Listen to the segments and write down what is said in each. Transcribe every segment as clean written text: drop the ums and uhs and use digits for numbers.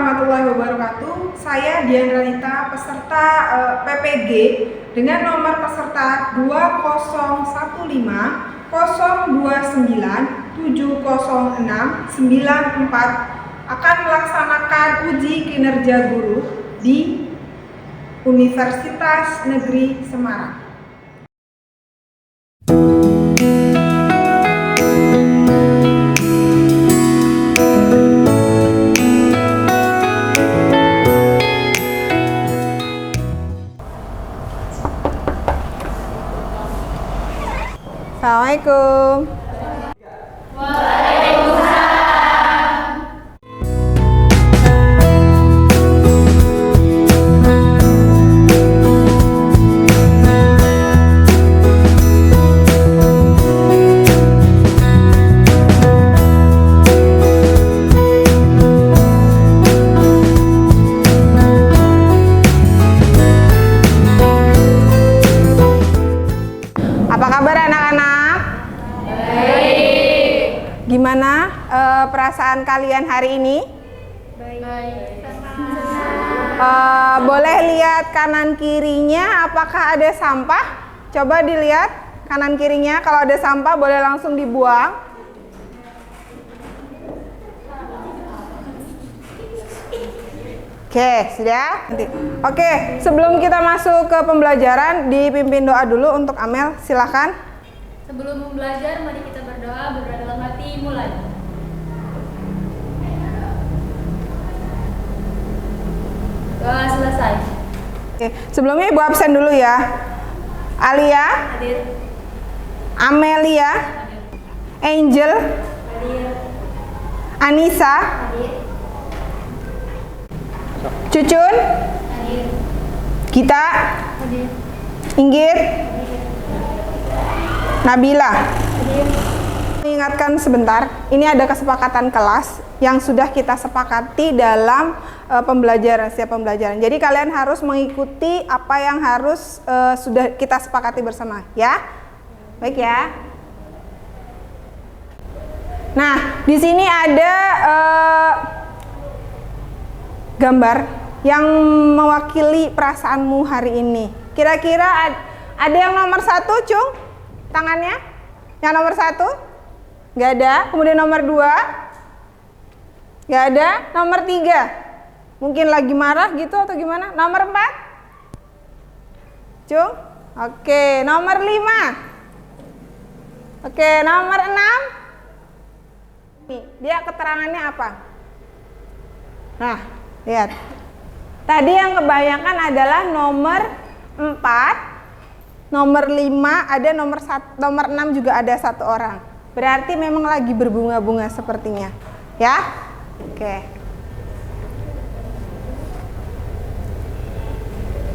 warahmatullahi wabarakatuh. Saya Dian Ranita, peserta PPG dengan nomor peserta 2015 029 706 94 akan melaksanakan uji kinerja guru di Universitas Negeri Semarang. Assalamualaikum. Apa kabar anak-anak? Baik. Gimana perasaan kalian hari ini? Baik. Boleh lihat kanan kirinya, apakah ada sampah? Coba dilihat kanan kirinya, kalau ada sampah boleh langsung dibuang. Oke, sudah? Oke, sebelum kita masuk ke pembelajaran, dipimpin doa dulu untuk Amel, silakan. Sebelum belajar, mari kita berdoa dalam hati, mulai. Doa selesai. Oke, sebelumnya Ibu absen dulu ya. Alia, Hadir. Amelia, Hadir. Angel, Hadir. Anissa, Hadir. Cucun, Hadir. Gita, Hadir. Inggit, Nabila. Hadir. Mengingatkan sebentar, ini ada kesepakatan kelas yang sudah kita sepakati dalam setiap pembelajaran. Jadi kalian harus mengikuti apa yang harus sudah kita sepakati bersama, ya. Baik ya. Nah, di sini ada gambar yang mewakili perasaanmu hari ini. Kira-kira ada yang nomor 1, Cung? Tangannya? Yang nomor 1? Nggak ada. Kemudian nomor 2? Nggak ada. Nomor 3? Mungkin lagi marah gitu atau gimana? Nomor 4? Cung? Oke, nomor 5? Oke, nomor 6? Nih, dia keterangannya apa? Nah, lihat. Tadi yang kebanyakan adalah nomor 4, nomor 5, ada nomor 6 juga ada 1 orang. Berarti memang lagi berbunga-bunga sepertinya. Ya? Oke.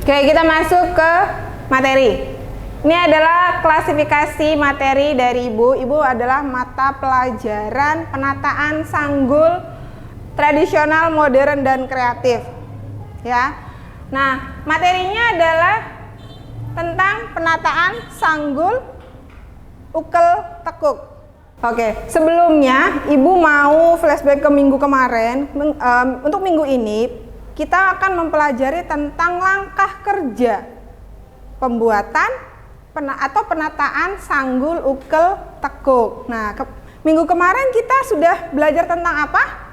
Oke, kita masuk ke materi. Ini adalah klasifikasi materi dari Ibu. Ibu adalah mata pelajaran penataan sanggul tradisional, modern, dan kreatif. Ya. Nah, materinya adalah tentang penataan sanggul, ukel, tekuk. Oke, sebelumnya Ibu mau flashback ke minggu kemarin. Untuk minggu ini kita akan mempelajari tentang langkah kerja pembuatan atau penataan sanggul, ukel, tekuk. Nah, minggu kemarin kita sudah belajar tentang apa?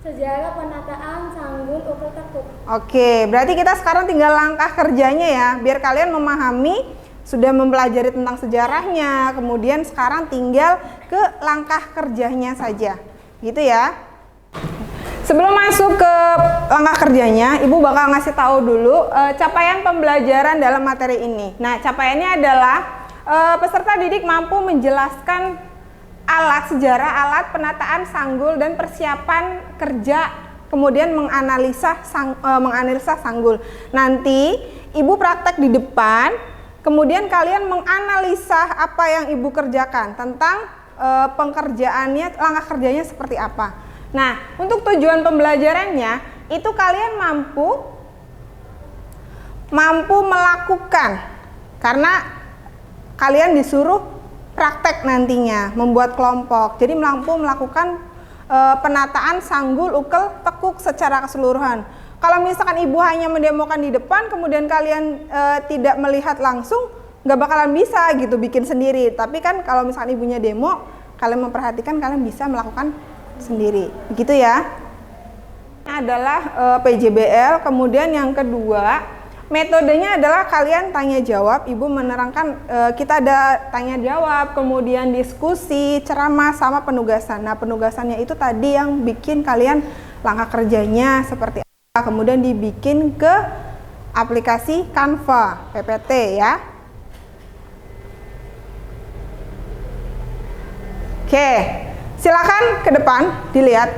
Sejarah penataan sanggul, ukel, tekuk. Oke, berarti kita sekarang tinggal langkah kerjanya ya, biar kalian memahami, sudah mempelajari tentang sejarahnya, kemudian sekarang tinggal ke langkah kerjanya saja, gitu ya. Sebelum masuk ke langkah kerjanya, Ibu bakal ngasih tahu dulu capaian pembelajaran dalam materi ini. Nah, capaiannya adalah peserta didik mampu menjelaskan sejarah alat penataan sanggul dan persiapan kerja, kemudian menganalisa sanggul. Nanti Ibu praktek di depan, kemudian kalian menganalisa apa yang Ibu kerjakan tentang pengerjaannya, langkah kerjanya seperti apa. Nah, untuk tujuan pembelajarannya itu kalian mampu melakukan, karena kalian disuruh praktek nantinya, membuat kelompok. Jadi mampu melakukan penataan sanggul, ukel, tekuk secara keseluruhan. Kalau misalkan ibu hanya mendemokan di depan, kemudian kalian tidak melihat langsung, nggak bakalan bisa gitu bikin sendiri. Tapi kan kalau misalkan ibunya demo, kalian memperhatikan, kalian bisa melakukan sendiri, begitu ya. Adalah PJBL. Kemudian yang kedua, metodenya adalah kalian tanya jawab. Ibu menerangkan kita ada tanya jawab, kemudian diskusi, ceramah, sama penugasan. Nah, penugasannya itu tadi yang bikin kalian langkah kerjanya seperti apa, kemudian dibikin ke aplikasi Canva PPT ya. Oke, silakan ke depan dilihat.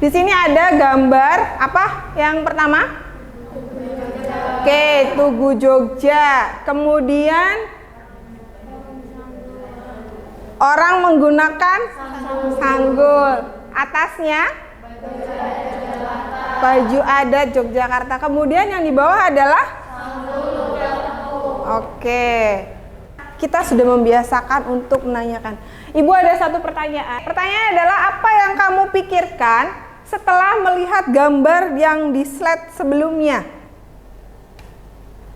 Di sini ada gambar apa yang pertama? Oke, Tugu Jogja. Kemudian orang menggunakan sanggul. Atasnya baju adat Yogyakarta. Kemudian yang di bawah adalah oke. Kita sudah membiasakan untuk menanyakan. Ibu ada satu pertanyaan. Pertanyaannya adalah apa yang kamu pikirkan setelah melihat gambar yang di slide sebelumnya?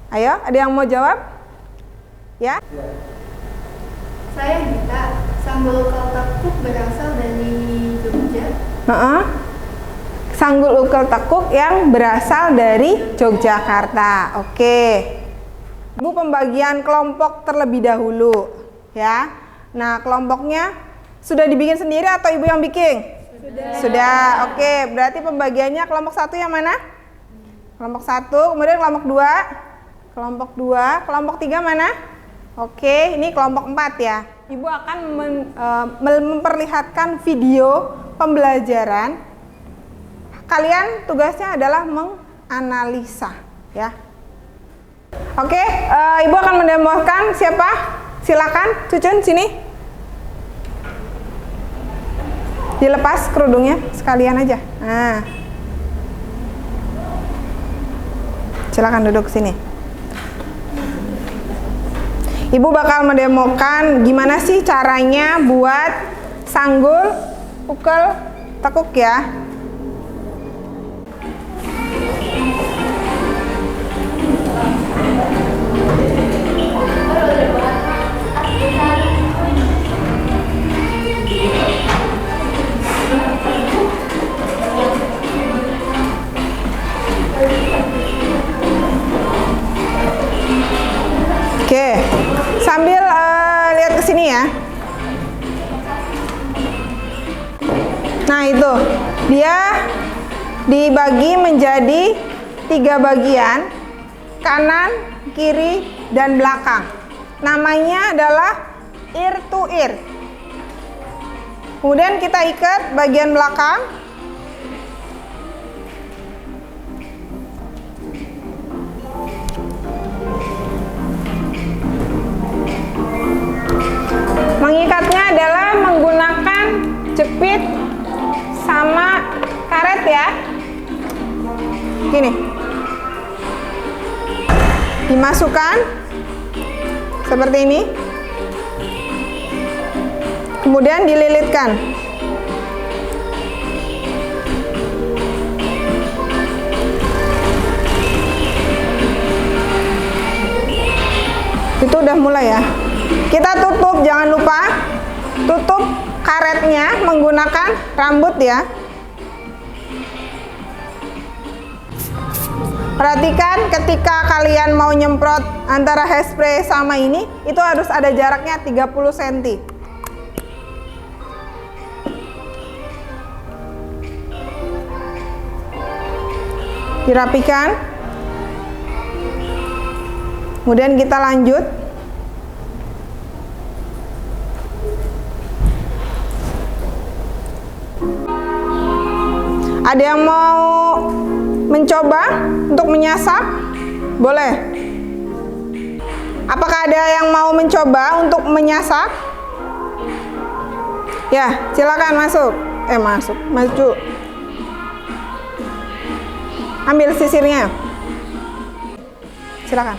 Ayo, ada yang mau jawab? Ya? Saya Gita, sanggul ukel tekuk berasal dari Jogja. Sanggul ukel tekuk yang berasal dari Yogyakarta. Oke. Ibu pembagian kelompok terlebih dahulu, ya. Nah, kelompoknya sudah dibikin sendiri atau ibu yang bikin? Sudah. Oke, berarti pembagiannya kelompok 1 yang mana? Kelompok 1, kemudian kelompok 2. Kelompok 2, kelompok 3 mana? Oke, ini kelompok 4 ya. Ibu akan memperlihatkan video pembelajaran. Kalian tugasnya adalah menganalisa, ya. Oke, ibu akan mendemokan siapa? Silakan, Cucun sini. Dilepas kerudungnya sekalian aja. Nah, silakan duduk sini. Ibu bakal mendemokan gimana sih caranya buat sanggul, ukel, tekuk ya. Oke, sambil lihat ke sini ya. Nah, itu dia dibagi menjadi 3 bagian, kanan, kiri, dan belakang. Namanya adalah ear to ear. Kemudian kita ikat bagian belakang. Mengikatnya adalah menggunakan jepit sama karet ya. Gini. Dimasukkan seperti ini. Kemudian dililitkan. Itu udah mulai ya. Kita tutup, jangan lupa tutup karetnya menggunakan rambut ya. Perhatikan ketika kalian mau nyemprot antara hairspray sama ini, itu harus ada jaraknya 30 cm. Dirapikan. Kemudian kita lanjut. Ada yang mau mencoba untuk menyasap? Boleh. Apakah ada yang mau mencoba untuk menyasap? Ya, silakan masuk. Maju. Ambil sisirnya. Silakan.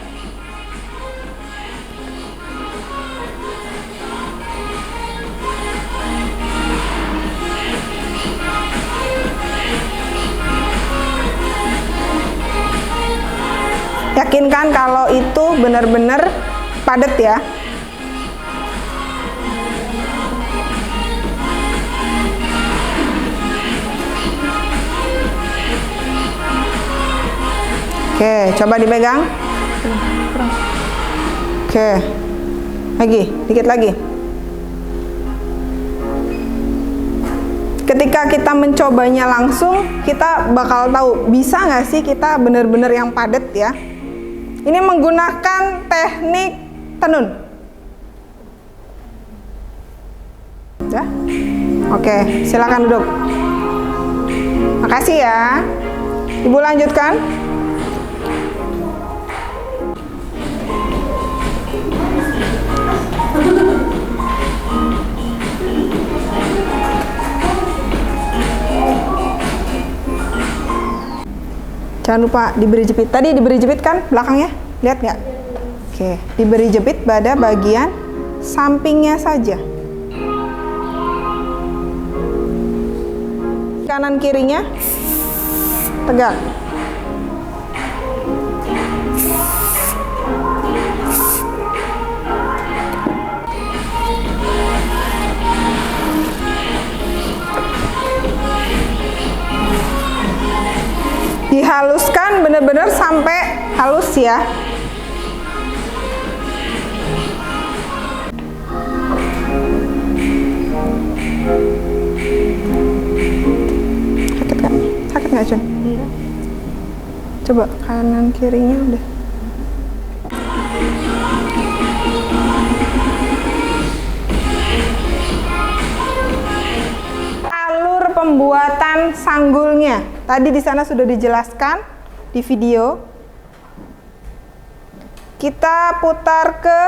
Yakinkan kalau itu benar-benar padat ya. Oke, coba dipegang. Oke, lagi, dikit lagi. Ketika kita mencobanya langsung, kita bakal tahu bisa nggak sih kita benar-benar yang padat ya. Ini menggunakan teknik tenun. Ya, oke, silakan duduk. Makasih ya. Ibu lanjutkan. Jangan lupa diberi jepit. Tadi diberi jepit kan belakangnya? Lihat nggak? Oke, diberi jepit pada bagian sampingnya saja. Kanan kirinya tegak. Dihaluskan benar-benar sampai halus ya. Sakit nggak? Sakit nggak, Jun? Coba kanan kirinya udah. Alur pembuatan sanggulnya. Tadi di sana sudah dijelaskan di video. Kita putar ke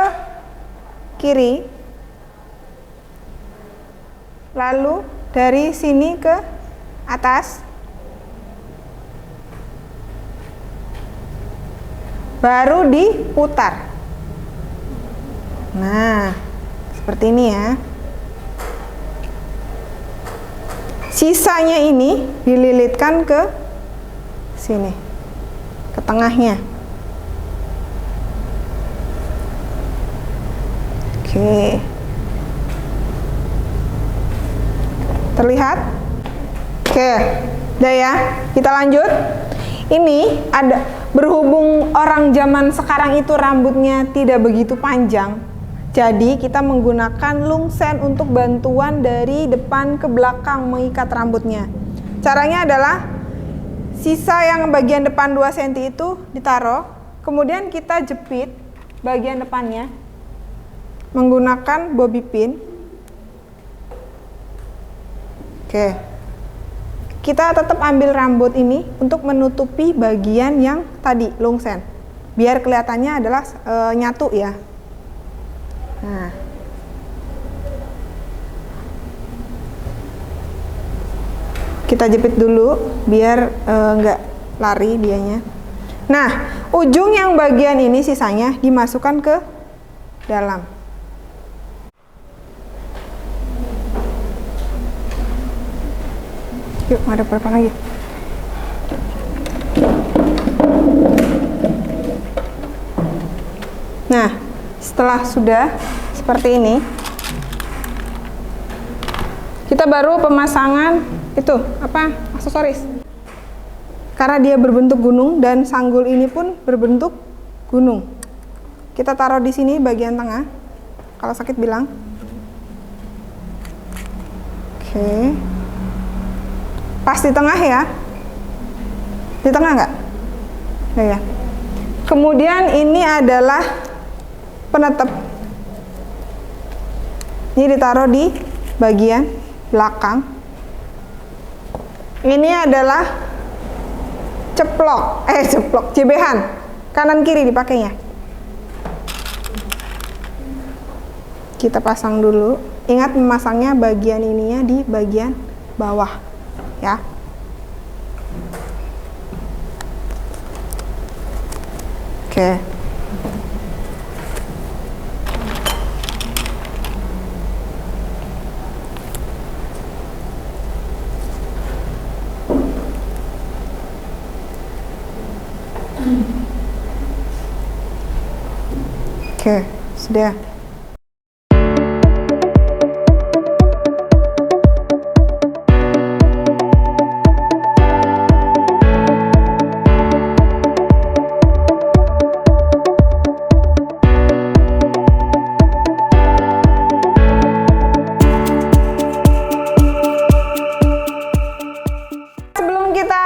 kiri. Lalu dari sini ke atas. Baru diputar. Nah, seperti ini ya. Sisanya ini dililitkan ke sini, ke tengahnya. Oke. Terlihat? Oke, udah ya. Kita lanjut. Ini ada, berhubung orang zaman sekarang itu rambutnya tidak begitu panjang, jadi kita menggunakan lungsen untuk bantuan dari depan ke belakang mengikat rambutnya. Caranya adalah sisa yang bagian depan 2 cm itu ditaruh, kemudian kita jepit bagian depannya menggunakan bobby pin. Oke. Kita tetap ambil rambut ini untuk menutupi bagian yang tadi lungsen. Biar kelihatannya adalah nyatu ya. Nah, kita jepit dulu biar nggak lari dianya. Nah, ujung yang bagian ini sisanya dimasukkan ke dalam. Yuk, ada berapa lagi? Nah, setelah sudah seperti ini, kita baru pemasangan itu apa, aksesoris. Karena dia berbentuk gunung dan sanggul ini pun berbentuk gunung. Kita taruh di sini bagian tengah. Kalau sakit bilang. Oke. Pas di tengah ya. Di tengah nggak? Ya. Kemudian ini adalah penetap. Ini ditaruh di bagian belakang. Ini adalah cebehan. Kanan kiri dipakainya. Kita pasang dulu. Ingat memasangnya bagian ininya di bagian bawah. Ya. Oke. Oke, sudah. Sebelum kita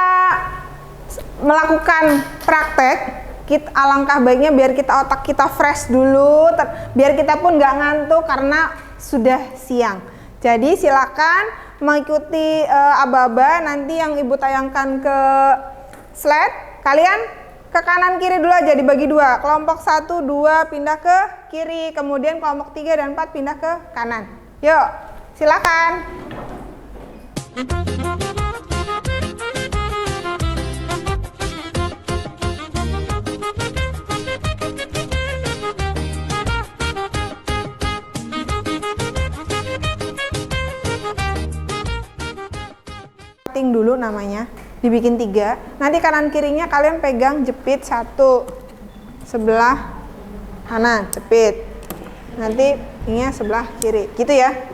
melakukan praktek, alangkah baiknya biar otak kita fresh dulu, biar kita pun nggak ngantuk karena sudah siang. Jadi silakan mengikuti aba-aba nanti yang ibu tayangkan ke slide. Kalian ke kanan kiri dulu aja, dibagi dua. Kelompok 1, 2 pindah ke kiri, kemudian kelompok 3 dan 4 pindah ke kanan. Yuk, silakan. Dulu namanya dibikin 3, nanti kanan kirinya kalian pegang jepit 1 sebelah kanan, jepit, nanti ini sebelah kiri gitu ya.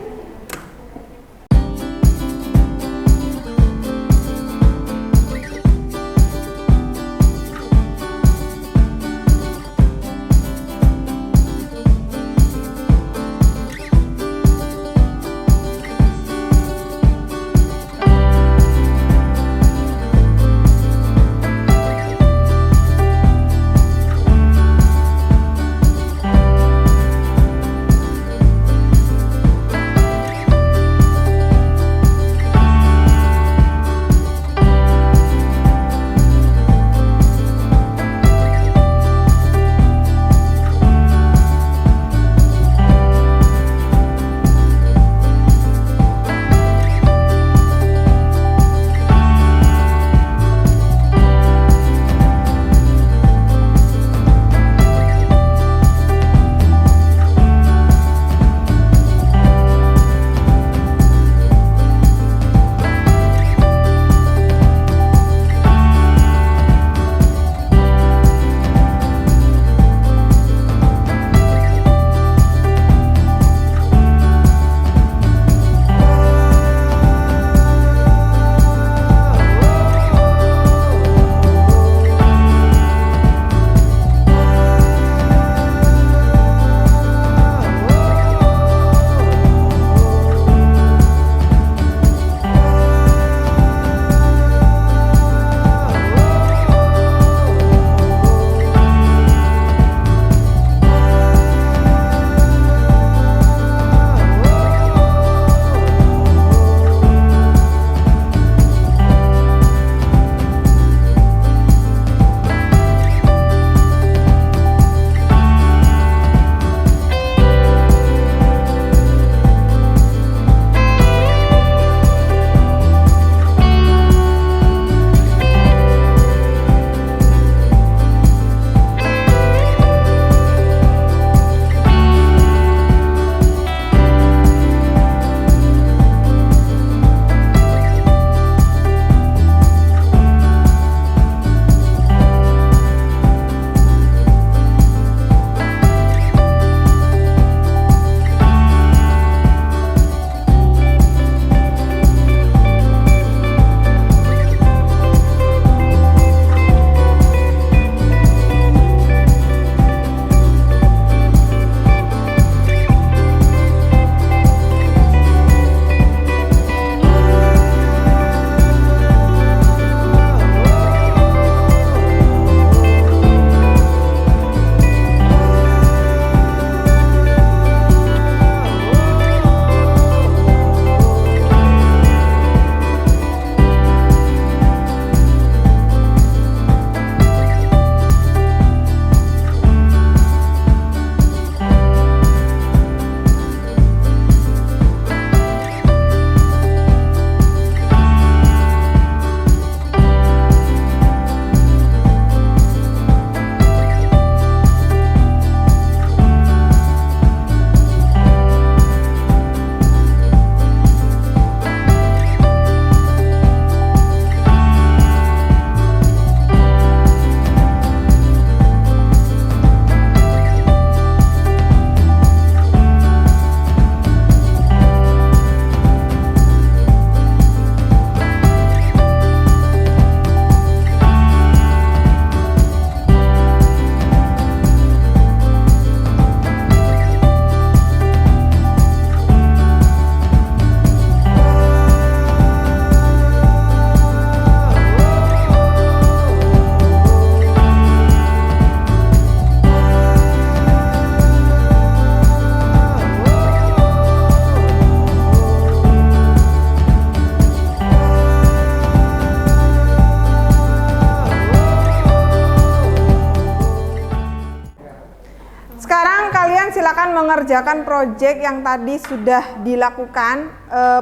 Sekarang kalian silakan mengerjakan proyek yang tadi sudah dilakukan.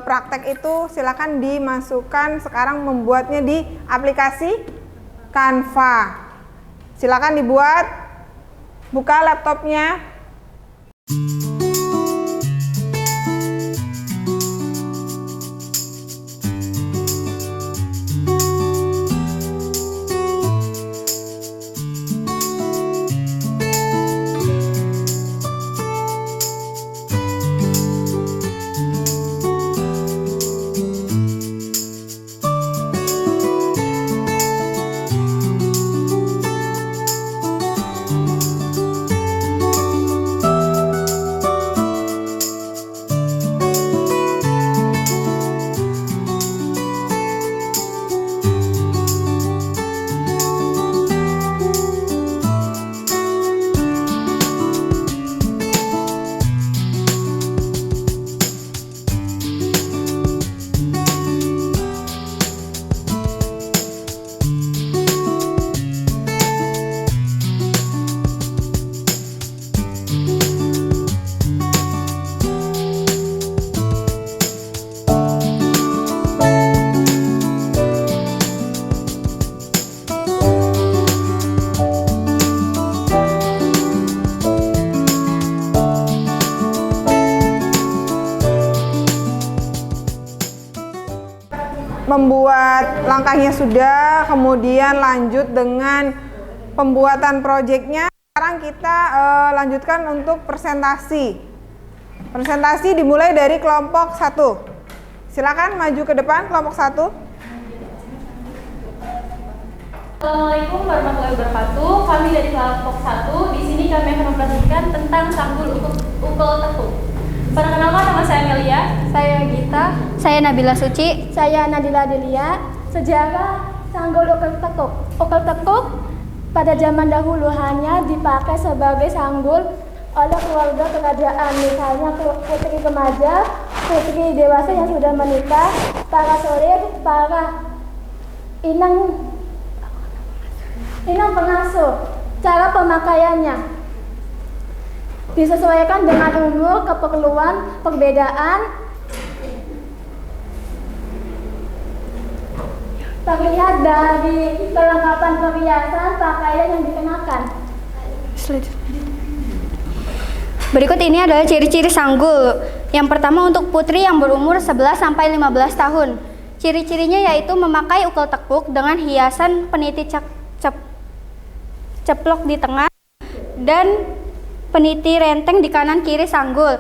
Praktek itu silakan dimasukkan sekarang membuatnya di aplikasi Canva. Silakan dibuat, buka laptopnya. Membuat langkahnya sudah, kemudian lanjut dengan pembuatan proyeknya. Sekarang kita lanjutkan untuk presentasi. Presentasi dimulai dari kelompok 1. Silakan maju ke depan kelompok 1. Assalamualaikum warahmatullahi wabarakatuh. Kami dari kelompok 1. Di sini kami akan mempresentasikan tentang sanggul ukel tekuk. Perkenalkan, nama saya Amelia. Saya Gita. Saya Nabila Suci. Saya Nadila Delia. Sejarah sanggul ukel tekuk. Ukel tekuk pada zaman dahulu hanya dipakai sebagai sanggul oleh keluarga kerajaan, misalnya putri remaja, putri dewasa yang sudah menikah, para sorir, para inang pengasuh. Cara pemakaiannya disesuaikan dengan umur, keperluan, perbedaan. Terlihat dari kelengkapan perhiasan pakaian yang dikenakan. Berikut ini adalah ciri-ciri sanggul. Yang pertama untuk putri yang berumur 11 sampai 15 tahun. Ciri-cirinya yaitu memakai ukel tekuk dengan hiasan peniti ceplok di tengah dan peniti renteng di kanan kiri sanggul,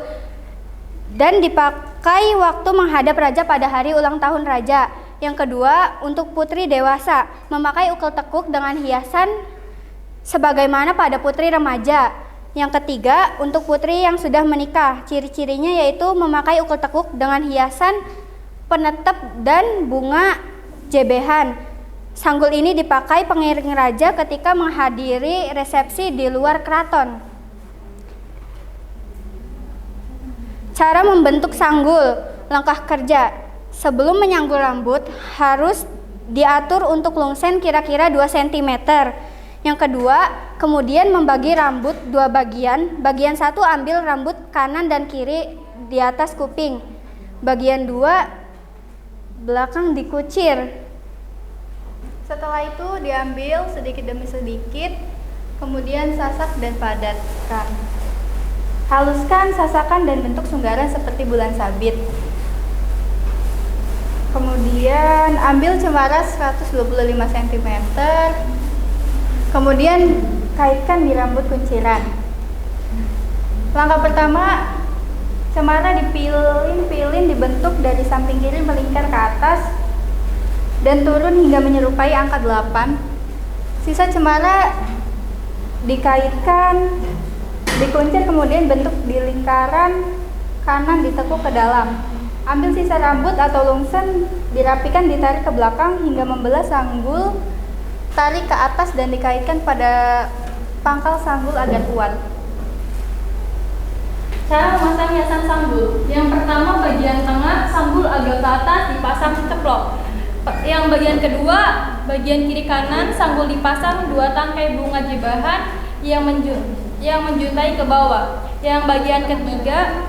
dan dipakai waktu menghadap raja pada hari ulang tahun raja. Yang kedua, untuk putri dewasa, memakai ukel tekuk dengan hiasan sebagaimana pada putri remaja. Yang ketiga, untuk putri yang sudah menikah, ciri-cirinya yaitu memakai ukel tekuk dengan hiasan penetep dan bunga jebehan. Sanggul ini dipakai pengiring raja ketika menghadiri resepsi di luar keraton. Cara membentuk sanggul. Langkah kerja. Sebelum menyanggul rambut, harus diatur untuk lungsen kira-kira 2 cm. Yang kedua, kemudian membagi rambut 2 bagian. Bagian 1 ambil rambut kanan dan kiri di atas kuping. Bagian 2 belakang dikucir. Setelah itu diambil sedikit demi sedikit, kemudian sasak dan padatkan. Haluskan, sasakan, dan bentuk sunggaran seperti bulan sabit. Kemudian ambil cemara 125 cm. Kemudian kaitkan di rambut kunciran. Langkah pertama, cemara dipilin dibentuk dari samping kiri melingkar ke atas dan turun hingga menyerupai angka 8. Sisa cemara dikaitkan, dikuncir, kemudian bentuk di lingkaran kanan ditekuk ke dalam. Ambil sisa rambut atau lungsen, dirapikan, ditarik ke belakang hingga membelah sanggul, tarik ke atas dan dikaitkan pada pangkal sanggul agar kuat. Cara memasang hiasan sanggul. Yang pertama, bagian tengah sanggul agak ke atas dipasang ceplok. Yang bagian kedua, bagian kiri kanan sanggul dipasang 2 tangkai bunga jebahan yang yang menjuntai ke bawah. Yang bagian ketiga,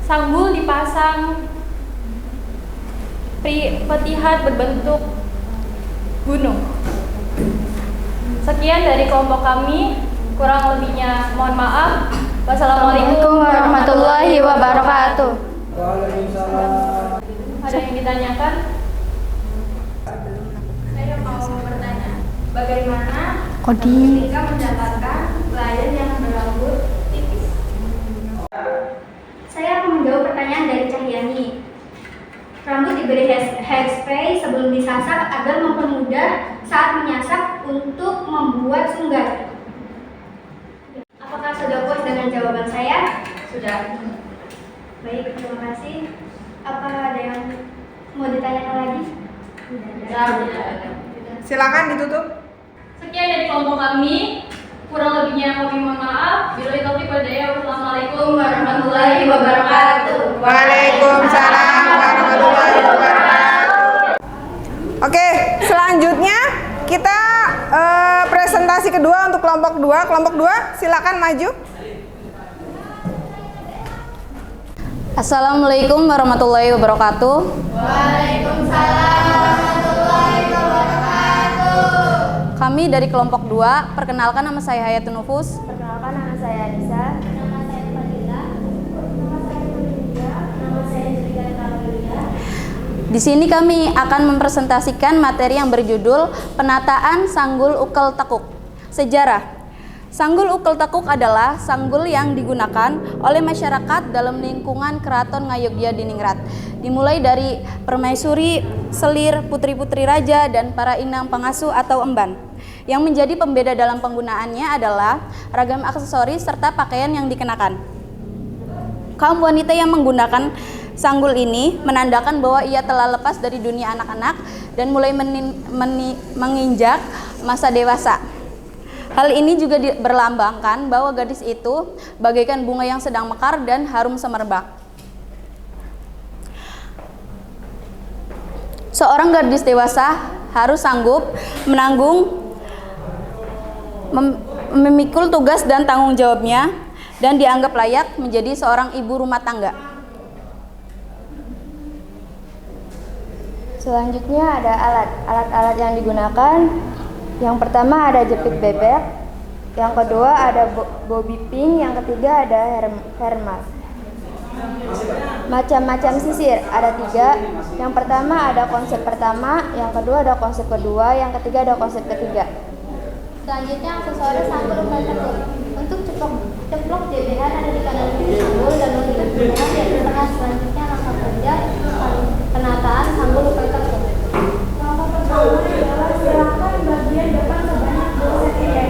sanggul dipasang petihat berbentuk gunung. Sekian dari kelompok kami, kurang lebihnya mohon maaf. Wassalamualaikum warahmatullahi wabarakatuh. Waalaikumsalam. Ada yang ditanyakan? Saya mau bertanya, bagaimana ketika mendapatkan klien yang berambut tipis? Saya akan menjawab pertanyaan dari Cahyani. Rambut diberi hairspray sebelum disasak agar mempermudah saat menyasak untuk membuat sunggar. Apakah sudah puas dengan jawaban saya? Sudah. Baik, terima kasih. Apa ada yang mau ditanyakan lagi? Silakan ditutup. Sekian dari kelompok kami. Kurang lebihnya kami mohon maaf. Billahi taufiq wal hidayah. Wassalamualaikum warahmatullahi wabarakatuh. Waalaikumsalam warahmatullahi wabarakatuh. Oke, selanjutnya kita presentasi kedua untuk kelompok 2. Kelompok 2, silakan maju. Assalamualaikum warahmatullahi wabarakatuh. Waalaikumsalam warahmatullahi wabarakatuh. Kami dari kelompok 2, perkenalkan nama saya Hayatun Nufus. Perkenalkan, nama saya Anissa. Nama saya Fadila. Nama saya Julia. Nama saya Julia Kamilia. Di sini kami akan mempresentasikan materi yang berjudul Penataan Sanggul Ukel Tekuk. Sejarah. Sanggul ukel tekuk adalah sanggul yang digunakan oleh masyarakat dalam lingkungan Keraton Ngayogya-Diningrat. Dimulai dari permaisuri, selir, putri-putri raja, dan para inang pengasuh atau emban. Yang menjadi pembeda dalam penggunaannya adalah ragam aksesoris serta pakaian yang dikenakan. Kaum wanita yang menggunakan sanggul ini menandakan bahwa ia telah lepas dari dunia anak-anak dan mulai menginjak masa dewasa. Hal ini juga berlambangkan bahwa gadis itu bagaikan bunga yang sedang mekar dan harum semerbak. Seorang gadis dewasa harus sanggup menanggung, memikul tugas dan tanggung jawabnya, dan dianggap layak menjadi seorang ibu rumah tangga. Selanjutnya ada alat-alat yang digunakan. Yang pertama ada jepit bebek, yang kedua ada bobby pin, yang ketiga ada hermas. Macam-macam sisir ada 3. Yang pertama ada konsep pertama, yang kedua ada konsep kedua, yang ketiga ada konsep ketiga. Selanjutnya aksesoris sanggul ukel tekuk. Untuk ceplok JBH ada di kanan kiri sanggul dan untuk JBH di tengah. Selanjutnya langkah kerja penataan sanggul ukel tekuk. Langkah pertama adalah silakan bagian depan sebanyak 2 cm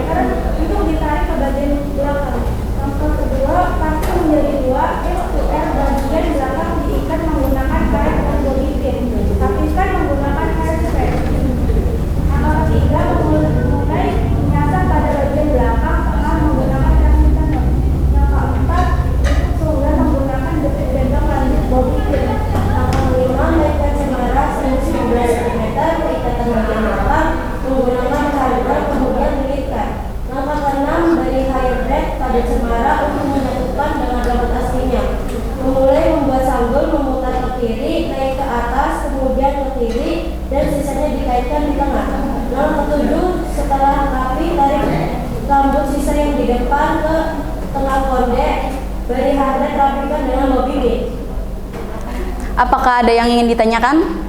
untuk ditarik ke bagian belakang. Langkah kedua, pakai menjadi 2 S to R bagian belakang diikat menggunakan karet dan bobby pin. Rapikan menggunakan hairspray. Langkah ketiga, mulai menyasar pada bagian belakang tengah menggunakan rapikan. Yang keempat, untuk sungguh menggunakan jepit bebek lanjut bobby pin. Langkah kelima, naikkan cemara seluruh 15 cm ikatan bagian belakang menggunakan hardware kemudian dilipat. Langkah keenam, beri hair braid pada cemara untuk menyatukan dengan rambut aslinya. Memulai membuat sanggul memutar ke kiri, naik ke atas, kemudian ke kiri, dan sisanya dikaitkan di tengah. Langkah ketujuh, setelah rapi, tarik rambut sisa yang di depan ke tengah konde, beri hair braid, rapikan dengan bobby pin. Apakah ada yang ingin ditanyakan?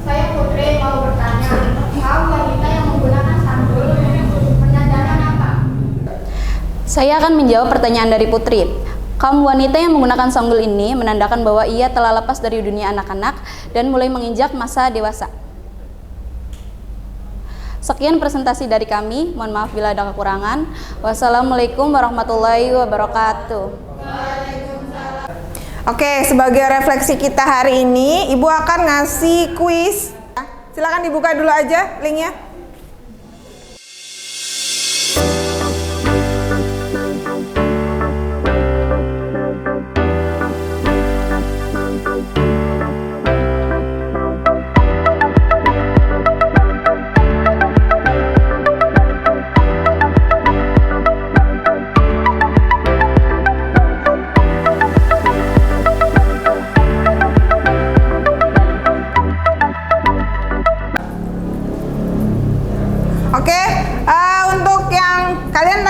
Saya Putri mau bertanya, kaum wanita yang menggunakan sanggul menandakan apa? Saya akan menjawab pertanyaan dari Putri. Kaum wanita yang menggunakan sanggul ini menandakan bahwa ia telah lepas dari dunia anak-anak dan mulai menginjak masa dewasa. Sekian presentasi dari kami. Mohon maaf bila ada kekurangan. Wassalamualaikum warahmatullahi wabarakatuh. Oke, sebagai refleksi kita hari ini, Ibu akan ngasih kuis. Silakan dibuka dulu aja linknya.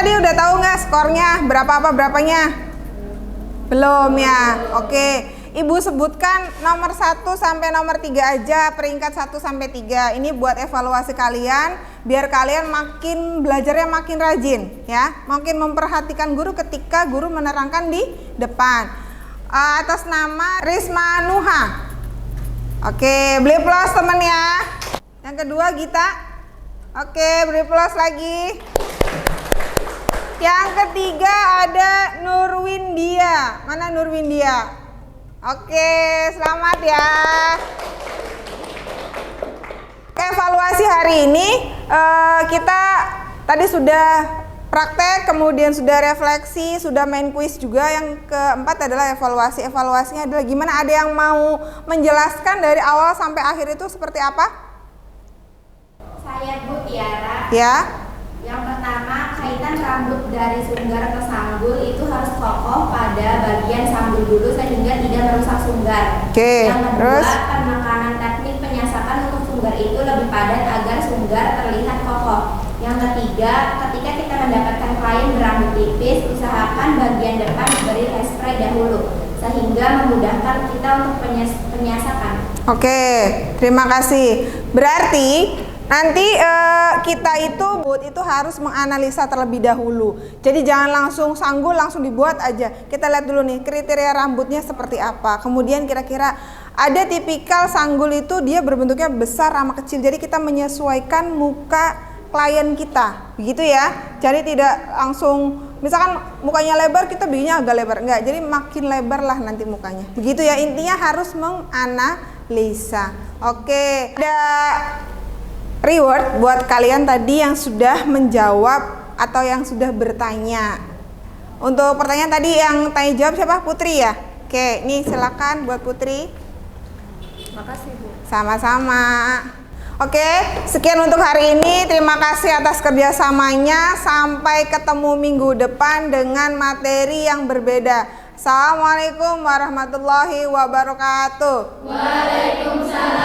tadi udah tahu nggak skornya? Berapanya? Belum ya? Oke. Ibu sebutkan nomor 1 sampai nomor 3 aja, peringkat 1 sampai 3. Ini buat evaluasi kalian, biar kalian makin belajarnya makin rajin ya. Makin memperhatikan guru ketika guru menerangkan di depan. Atas nama Risma Nuha. Oke, beli plus temen ya. Yang kedua Gita. Oke, beri plus lagi. Yang ketiga ada Nurwindia. Mana Nurwindia? Oke, selamat ya. Evaluasi hari ini kita tadi sudah praktek, kemudian sudah refleksi, sudah main kuis juga. Yang keempat adalah evaluasi. Evaluasinya adalah gimana? Ada yang mau menjelaskan dari awal sampai akhir itu seperti apa? Saya Bu Tiara. Ya. Yang pertama, kaitan rambut dari sunggar ke sanggul itu harus kokoh pada bagian sanggul dulu sehingga tidak merusak sunggar. Oke, Yang kedua, terus? penekanan teknik penyasakan untuk sunggar itu lebih padat agar sunggar terlihat kokoh. Yang ketiga, ketika kita mendapatkan klien berambut tipis, usahakan bagian depan diberi hairspray dahulu sehingga memudahkan kita untuk penyasakan. Oke, terima kasih. Berarti nanti kita itu harus menganalisa terlebih dahulu. Jadi jangan langsung sanggul langsung dibuat aja. Kita lihat dulu nih kriteria rambutnya seperti apa. Kemudian kira-kira ada tipikal sanggul itu dia berbentuknya besar sama kecil. Jadi kita menyesuaikan muka klien kita. Begitu ya. Jadi tidak langsung misalkan mukanya lebar kita bikinnya agak lebar. Enggak. Jadi makin lebar lah nanti mukanya. Begitu ya. Intinya harus menganalisa. Oke. Ada reward buat kalian tadi yang sudah menjawab atau yang sudah bertanya. Untuk pertanyaan tadi yang tanya jawab siapa? Putri ya? Oke, ini silakan buat Putri. Makasih Bu. Sama-sama. Oke, sekian untuk hari ini. Terima kasih atas kerjasamanya. Sampai ketemu minggu depan dengan materi yang berbeda. Assalamualaikum warahmatullahi wabarakatuh. Waalaikumsalam.